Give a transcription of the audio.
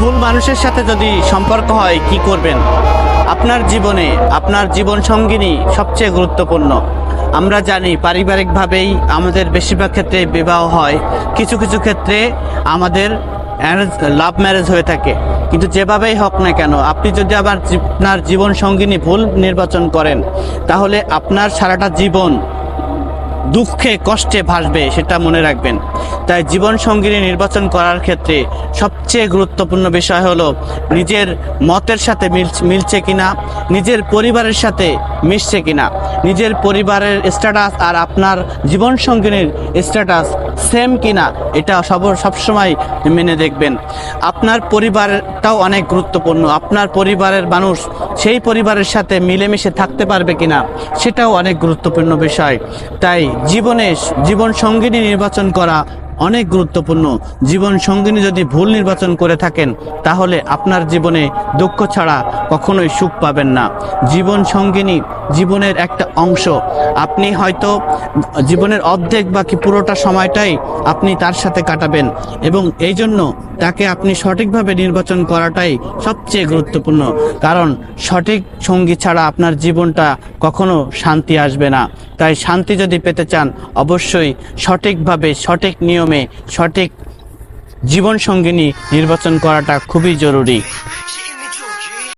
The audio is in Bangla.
ভুল মানুষের সাথে যদি সম্পর্ক হয় কি করবেন? আপনার জীবনে আপনার জীবন সঙ্গিনী সবচেয়ে গুরুত্বপূর্ণ। আমরা জানি পারিবারিকভাবেই আমাদের বেশিরভাগ ক্ষেত্রে বিবাহ হয়, কিছু কিছু ক্ষেত্রে আমাদের লাভ ম্যারেজ হয়ে থাকে। কিন্তু যেভাবেই হোক না কেন, আপনি যদি আপনার জীবন সঙ্গিনী ভুল নির্বাচন করেন, তাহলে আপনার সারাটা জীবন দুঃখে কষ্টে ভাসবে, সেটা মনে রাখবেন। তাই জীবন সঙ্গিনী নির্বাচন করার ক্ষেত্রে সবচেয়ে গুরুত্বপূর্ণ বিষয় হলো নিজের মতের সাথে মিলছে কিনা, নিজের পরিবারের সাথে মিশছে কিনা, নিজের পরিবারের স্ট্যাটাস আর আপনার জীবন সঙ্গিনীর স্ট্যাটাস সেম কিনা, এটা সবসময় মেনে দেখবেন। আপনার পরিবারটাও অনেক গুরুত্বপূর্ণ। আপনার পরিবারের মানুষ সেই পরিবারের সাথে মিলেমিশে থাকতে পারবে কিনা, সেটাও অনেক গুরুত্বপূর্ণ বিষয়। তাই জীবন সঙ্গিনী নির্বাচন করা অনেক গুরুত্বপূর্ণ। জীবন সঙ্গিনী যদি ভুল নির্বাচন করে থাকেন, তাহলে আপনার জীবনে দুঃখ ছাড়া কখনোই সুখ পাবেন না। জীবন সঙ্গিনী জীবনের একটা অংশ। আপনি হয়তো জীবনের অর্ধেক বাকি পুরোটা সময়টাই আপনি তার সাথে কাটাবেন, এবং এই জন্য তাকে আপনি সঠিকভাবে নির্বাচন করাটাই সবচেয়ে গুরুত্বপূর্ণ। কারণ সঠিক সঙ্গী ছাড়া আপনার জীবনটা কখনো শান্তি আসবে না। তাই শান্তি যদি পেতে চান, অবশ্যই সঠিকভাবে সঠিক নিয়মে সঠিক জীবন সঙ্গিনী নির্বাচন করাটা খুবই জরুরি।